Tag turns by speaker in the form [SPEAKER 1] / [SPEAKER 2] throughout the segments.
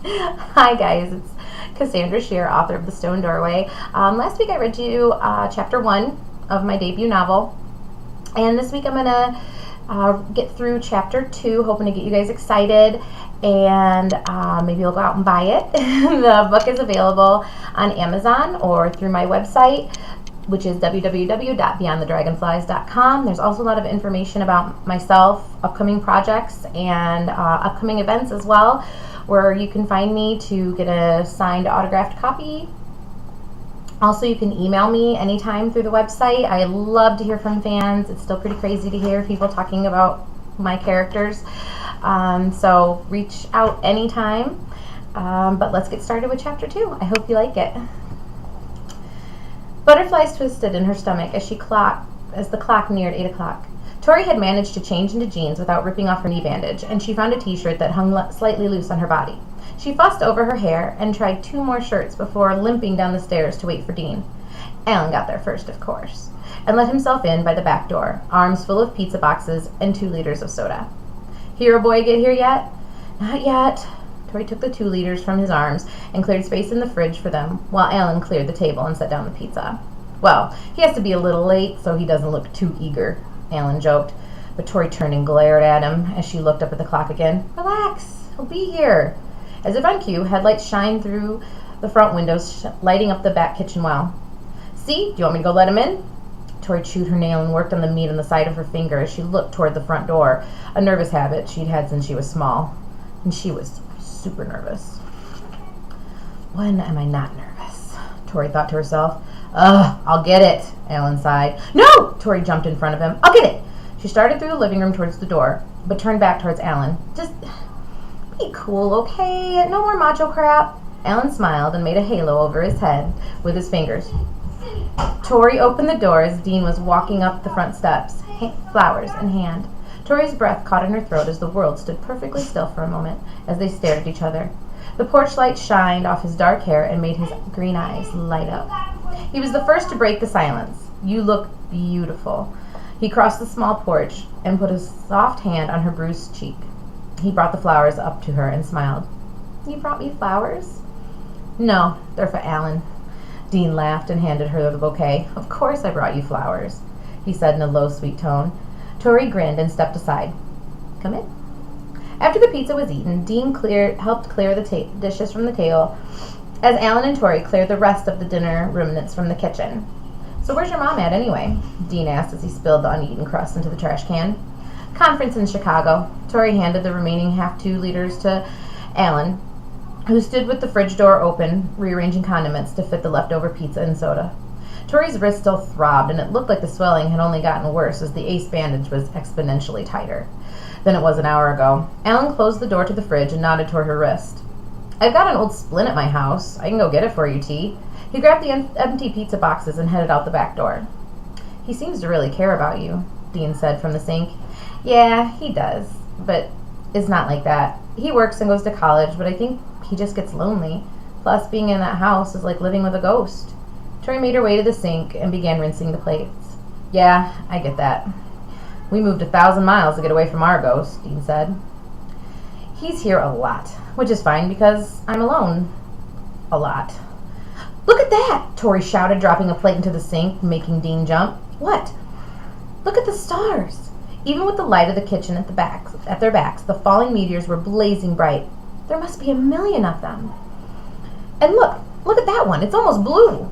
[SPEAKER 1] Hi guys, it's Cassandra Scherer, author of The Stone Doorway. Last week I read you chapter 1 of my debut novel, and this week I'm going to get through chapter 2, hoping to get you guys excited, and maybe you'll go out and buy it. The book is available on Amazon or through my website, which is www.beyondthedragonflies.com. There's also a lot of information about myself, upcoming projects, and upcoming events as well, where you can find me to get a signed autographed copy. Also, you can email me anytime through the website. I love to hear from fans. It's still pretty crazy to hear people talking about my characters. So reach out anytime. But let's get started with chapter 2. I hope you like it. Butterflies twisted in her stomach as the clock neared 8 o'clock. Tori had managed to change into jeans without ripping off her knee bandage, and she found a t-shirt that hung slightly loose on her body. She fussed over her hair and tried 2 more shirts before limping down the stairs to wait for Dean. Alan got there first, of course, and let himself in by the back door, arms full of pizza boxes and 2 liters of soda. Hero boy get here yet? Not yet. Tori took the 2 liters from his arms and cleared space in the fridge for them, while Alan cleared the table and set down the pizza. Well, he has to be a little late so he doesn't look too eager, Alan joked, but Tori turned and glared at him as she looked up at the clock again. Relax, he'll be here. As if on cue, headlights shined through the front windows, lighting up the back kitchen well. See, do you want me to go let him in? Tori chewed her nail and worked on the meat on the side of her finger as she looked toward the front door, a nervous habit she'd had since she was small. And she was super nervous. When am I not nervous? Tori thought to herself. Ugh, I'll get it, Alan sighed. No! Tori jumped in front of him. I'll get it! She started through the living room towards the door, but turned back towards Alan. Just be cool, okay? No more macho crap. Alan smiled and made a halo over his head with his fingers. Tori opened the door as Dean was walking up the front steps, flowers in hand. Tori's breath caught in her throat as the world stood perfectly still for a moment as they stared at each other. The porch light shined off his dark hair and made his green eyes light up. He was the first to break the silence. You look beautiful. He crossed the small porch and put a soft hand on her bruised cheek. He brought the flowers up to her and smiled. You brought me flowers? No, they're for Alan. Dean laughed and handed her the bouquet. Of course I brought you flowers, he said in a low, sweet tone. Tori grinned and stepped aside. Come in. After the pizza was eaten, Dean helped clear the dishes from the table as Alan and Tori cleared the rest of the dinner remnants from the kitchen. So where's your mom at anyway? Dean asked as he spilled the uneaten crust into the trash can. Conference in Chicago. Tori handed the remaining half 2 liters to Alan, who stood with the fridge door open, rearranging condiments to fit the leftover pizza and soda. Tori's wrist still throbbed, and it looked like the swelling had only gotten worse as the ace bandage was exponentially tighter than it was an hour ago. Alan closed the door to the fridge and nodded toward her wrist. I've got an old splint at my house. I can go get it for you, T. He grabbed the empty pizza boxes and headed out the back door. He seems to really care about you, Dean said from the sink. Yeah, he does, but it's not like that. He works and goes to college, but I think he just gets lonely. Plus, being in that house is like living with a ghost. Tori made her way to the sink and began rinsing the plates. Yeah, I get that. We moved 1,000 miles to get away from our ghost, Dean said. He's here a lot, which is fine because I'm alone. A lot. Look at that! Tori shouted, dropping a plate into the sink, making Dean jump. What? Look at the stars! Even with the light of the kitchen at their backs, the falling meteors were blazing bright. There must be 1,000,000 of them. And look at that one. It's almost blue.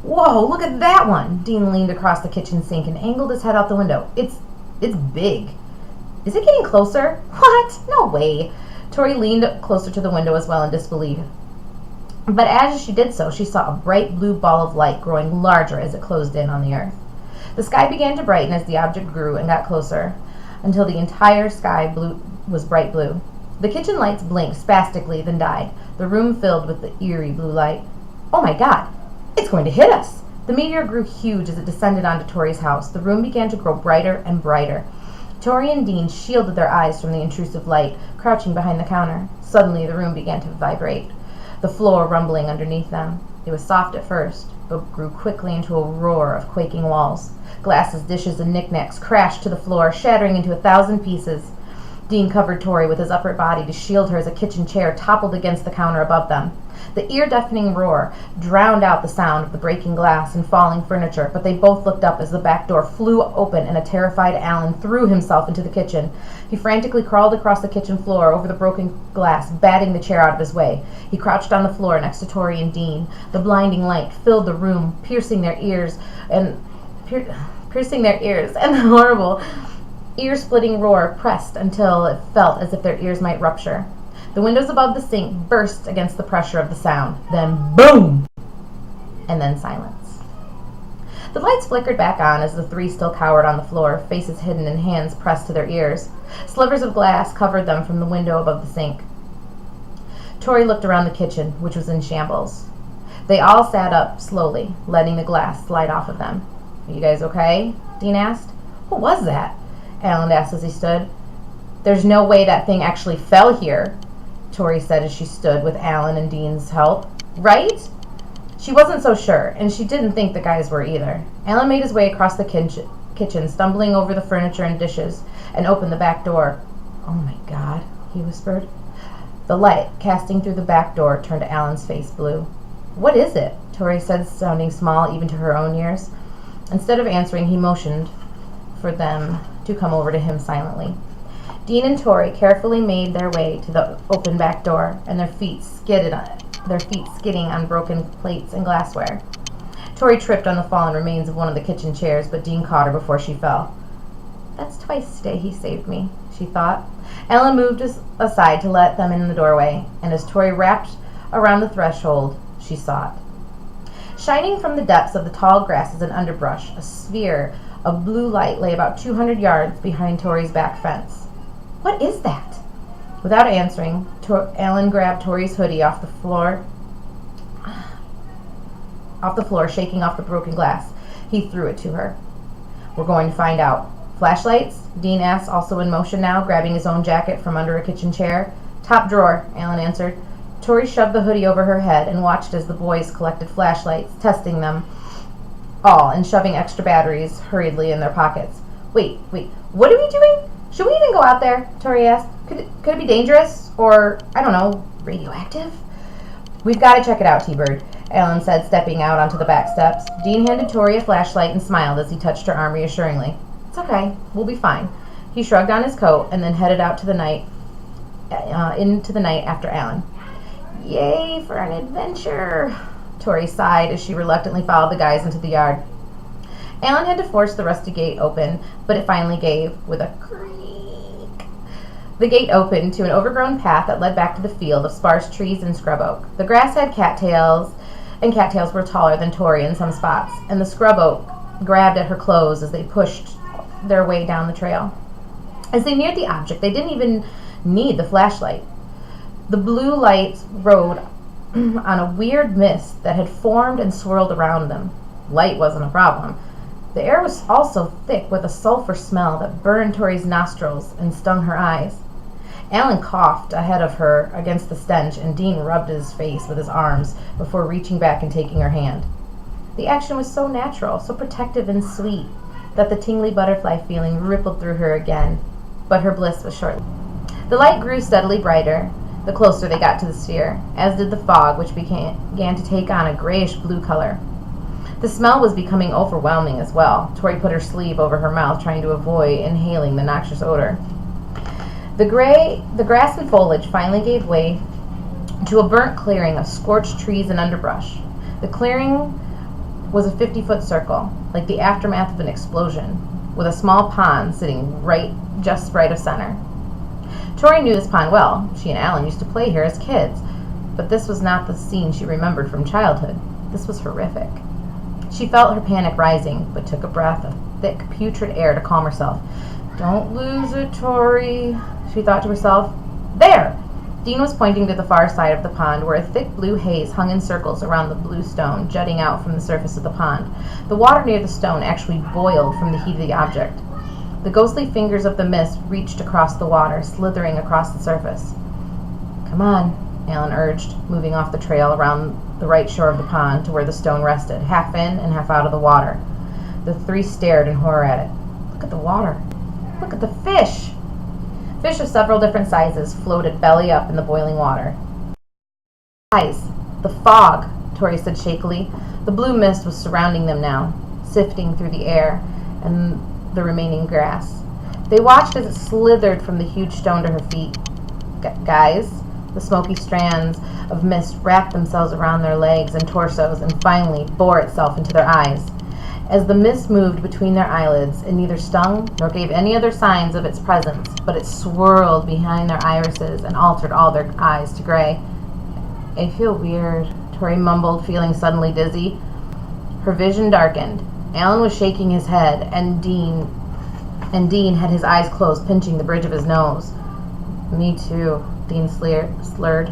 [SPEAKER 1] Whoa, look at that one! Dean leaned across the kitchen sink and angled his head out the window. It's big. Is it getting closer? What? No way. Tori leaned closer to the window as well in disbelief. But as she did so, she saw a bright blue ball of light growing larger as it closed in on the earth. The sky began to brighten as the object grew and got closer, until the entire sky was bright blue. The kitchen lights blinked spastically, then died, the room filled with the eerie blue light. Oh my God! It's going to hit us! The meteor grew huge as it descended onto Tori's house. The room began to grow brighter and brighter. Tori and Dean shielded their eyes from the intrusive light, crouching behind the counter. Suddenly, the room began to vibrate, the floor rumbling underneath them. It was soft at first, but grew quickly into a roar of quaking walls. Glasses, dishes, and knickknacks crashed to the floor, shattering into 1,000 pieces. Dean covered Tori with his upper body to shield her as a kitchen chair toppled against the counter above them. The ear-deafening roar drowned out the sound of the breaking glass and falling furniture, but they both looked up as the back door flew open and a terrified Alan threw himself into the kitchen. He frantically crawled across the kitchen floor over the broken glass, batting the chair out of his way. He crouched on the floor next to Tori and Dean. The blinding light filled the room, piercing their ears, and the horrible ear-splitting roar pressed until it felt as if their ears might rupture. The windows above the sink burst against the pressure of the sound. Then boom! And then silence. The lights flickered back on as the three still cowered on the floor, faces hidden and hands pressed to their ears. Slivers of glass covered them from the window above the sink. Tori looked around the kitchen, which was in shambles. They all sat up slowly, letting the glass slide off of them. "Are you guys okay?" Dean asked. "What was that?" Alan asked as he stood. "There's no way that thing actually fell here," Tori said as she stood with Alan and Dean's help. "Right?" She wasn't so sure, and she didn't think the guys were either. Alan made his way across the kitchen, stumbling over the furniture and dishes, and opened the back door. "Oh my God," he whispered. The light casting through the back door turned Alan's face blue. "What is it?" Tori said, sounding small even to her own ears. Instead of answering, he motioned for them to come over to him silently. Dean and Tori carefully made their way to the open back door, and their feet skidding on broken plates and glassware. Tori tripped on the fallen remains of one of the kitchen chairs, but Dean caught her before she fell. "That's twice today he saved me," she thought. Ellen moved aside to let them in the doorway, and as Tori wrapped around the threshold, she saw it. Shining from the depths of the tall grasses and underbrush, a sphere of blue light lay about 200 yards behind Tori's back fence. "What is that?" Without answering, Alan grabbed Tori's hoodie off the floor, shaking off the broken glass. He threw it to her. "We're going to find out." "Flashlights?" Dean asked, also in motion now, grabbing his own jacket from under a kitchen chair. "Top drawer," Alan answered. Tori shoved the hoodie over her head and watched as the boys collected flashlights, testing them all and shoving extra batteries hurriedly in their pockets. Wait, what are we doing? Should we even go out there?" Tori asked. Could it be dangerous? Or, I don't know, radioactive?" "We've got to check it out, T-Bird," Alan said, stepping out onto the back steps. Dean handed Tori a flashlight and smiled as he touched her arm reassuringly. "It's okay. We'll be fine." He shrugged on his coat and then headed out into the night after Alan. "Yay for an adventure," Tori sighed as she reluctantly followed the guys into the yard. Alan had to force the rusty gate open, but it finally gave with a creak. The gate opened to an overgrown path that led back to the field of sparse trees and scrub oak. The grass had cattails, and cattails were taller than Tori in some spots, and the scrub oak grabbed at her clothes as they pushed their way down the trail. As they neared the object, they didn't even need the flashlight. The blue lights rode on a weird mist that had formed and swirled around them. Light wasn't a problem. The air was also thick with a sulfur smell that burned Tori's nostrils and stung her eyes. Alan coughed ahead of her against the stench, and Dean rubbed his face with his arms before reaching back and taking her hand. The action was so natural, so protective and sweet, that the tingly butterfly feeling rippled through her again, but her bliss was short. The light grew steadily brighter the closer they got to the sphere, as did the fog, which began to take on a grayish-blue color. The smell was becoming overwhelming as well. Tori put her sleeve over her mouth, trying to avoid inhaling the noxious odor. The grass and foliage finally gave way to a burnt clearing of scorched trees and underbrush. The clearing was a 50-foot circle, like the aftermath of an explosion, with a small pond sitting just right of center. Tori knew this pond well. She and Alan used to play here as kids, but this was not the scene she remembered from childhood. This was horrific. She felt her panic rising, but took a breath of thick, putrid air to calm herself. "Don't lose it, Tori," she thought to herself. "There!" Dean was pointing to the far side of the pond, where a thick blue haze hung in circles around the blue stone jutting out from the surface of the pond. The water near the stone actually boiled from the heat of the object. The ghostly fingers of the mist reached across the water, slithering across the surface. "Come on," Alan urged, moving off the trail around the right shore of the pond to where the stone rested, half in and half out of the water. The three stared in horror at it. "Look at the water. Look at the fish." Fish of several different sizes floated belly up in the boiling water. Eyes. The fog, Tori said shakily. The blue mist was surrounding them now, sifting through the air and the remaining grass. They watched as it slithered from the huge stone to her feet. Guys, the smoky strands of mist wrapped themselves around their legs and torsos and finally bore itself into their eyes. As the mist moved between their eyelids, it neither stung nor gave any other signs of its presence, but it swirled behind their irises and altered all their eyes to gray. I feel weird, Tori mumbled, feeling suddenly dizzy. Her vision darkened. Alan was shaking his head, and Dean had his eyes closed, pinching the bridge of his nose. Me too, Dean slurred.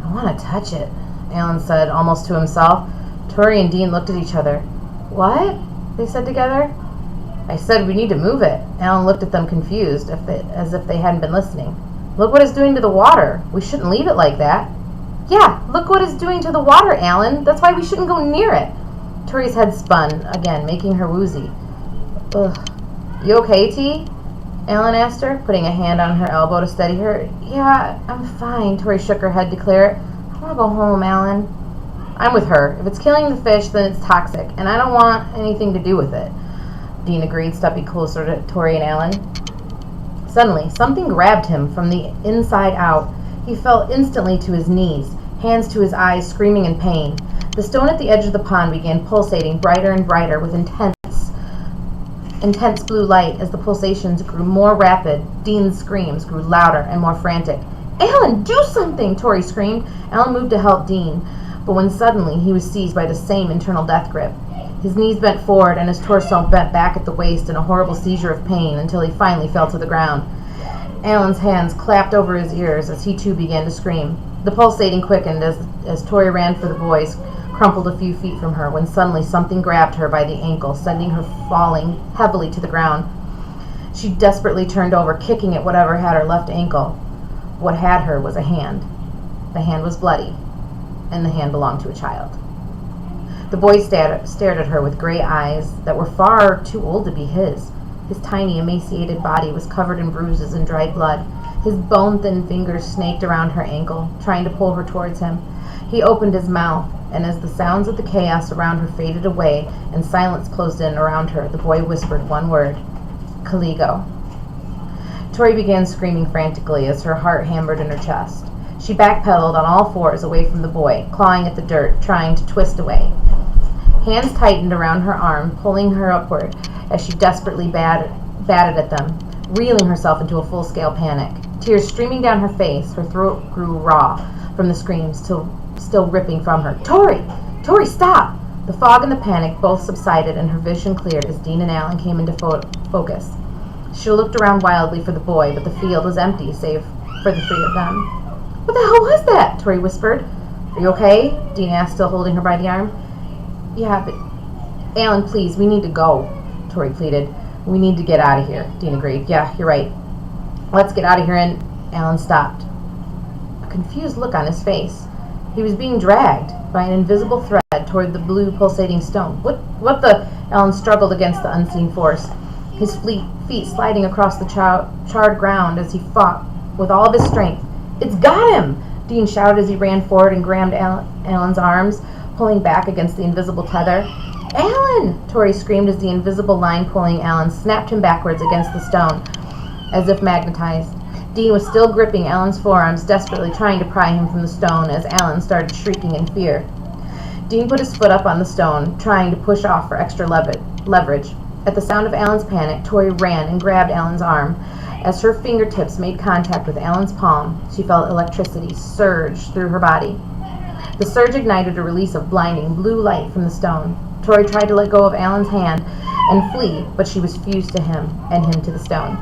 [SPEAKER 1] I want to touch it, Alan said, almost to himself. Tori and Dean looked at each other. What? They said together. I said we need to move it. Alan looked at them confused, as if they hadn't been listening. Look what it's doing to the water. We shouldn't leave it like that. Yeah, look what it's doing to the water, Alan. That's why we shouldn't go near it. Tori's head spun, again, making her woozy. Ugh. You okay, T? Alan asked her, putting a hand on her elbow to steady her. Yeah, I'm fine, Tori shook her head to clear it. I want to go home, Alan. I'm with her. If it's killing the fish, then it's toxic, and I don't want anything to do with it. Dean agreed, stepping closer to Tori and Alan. Suddenly, something grabbed him from the inside out. He fell instantly to his knees, hands to his eyes, screaming in pain. The stone at the edge of the pond began pulsating brighter and brighter with intense blue light. As the pulsations grew more rapid, Dean's screams grew louder and more frantic. Alan, do something! Tori screamed. Alan moved to help Dean, but when suddenly he was seized by the same internal death grip. His knees bent forward and his torso bent back at the waist in a horrible seizure of pain until he finally fell to the ground. Alan's hands clapped over his ears as he too began to scream. The pulsating quickened as Tori ran for the boys, crumpled a few feet from her, when suddenly something grabbed her by the ankle, sending her falling heavily to the ground. She desperately turned over, kicking at whatever had her left ankle. What had her was a hand. The hand was bloody, and the hand belonged to a child. The boy stared at her with gray eyes that were far too old to be his. His tiny, emaciated body was covered in bruises and dried blood. His bone-thin fingers snaked around her ankle, trying to pull her towards him. He opened his mouth, and as the sounds of the chaos around her faded away and silence closed in around her, the boy whispered one word, Caligo. Tori began screaming frantically as her heart hammered in her chest. She backpedaled on all fours away from the boy, clawing at the dirt, trying to twist away. Hands tightened around her arm, pulling her upward as she desperately batted at them, reeling herself into a full-scale panic. Tears streaming down her face, her throat grew raw from the screams still ripping from her. Tori! Tori, stop! The fog and the panic both subsided and her vision cleared as Dean and Alan came into focus. She looked around wildly for the boy, but the field was empty save for the three of them. What the hell was that? Tori whispered. Are you okay? Dean asked, still holding her by the arm. Yeah, but Alan, please, we need to go, Tori pleaded. We need to get out of here, Dean agreed. Yeah, you're right. Let's get out of here. And Alan stopped. A confused look on his face. He was being dragged by an invisible thread toward the blue pulsating stone. What the? Alan struggled against the unseen force, his feet sliding across the charred ground as he fought with all of his strength. It's got him! Dean shouted as he ran forward and grabbed Alan's arms, pulling back against the invisible tether. Alan! Tori screamed as the invisible line pulling Alan snapped him backwards against the stone, as if magnetized. Dean was still gripping Alan's forearms, desperately trying to pry him from the stone as Alan started shrieking in fear. Dean put his foot up on the stone, trying to push off for extra leverage. At the sound of Alan's panic, Tori ran and grabbed Alan's arm. As her fingertips made contact with Alan's palm, she felt electricity surge through her body. The surge ignited a release of blinding blue light from the stone. Tori tried to let go of Alan's hand and flee, but she was fused to him and him to the stone.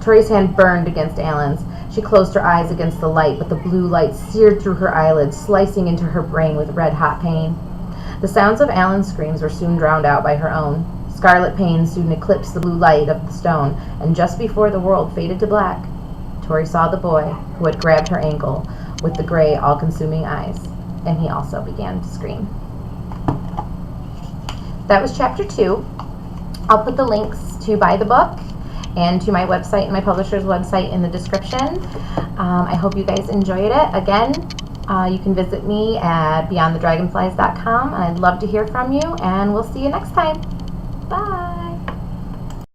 [SPEAKER 1] Tori's hand burned against Alan's. She closed her eyes against the light, but the blue light seared through her eyelids, slicing into her brain with red-hot pain. The sounds of Alan's screams were soon drowned out by her own. Scarlet pain soon eclipsed the blue light of the stone, and just before the world faded to black, Tori saw the boy who had grabbed her ankle with the gray, all-consuming eyes, and he also began to scream. That was chapter 2. I'll put the links to buy the book and to my website and my publisher's website in the description. I hope you guys enjoyed it. Again, you can visit me at beyondthedragonflies.com, and I'd love to hear from you, and we'll see you next time. Bye!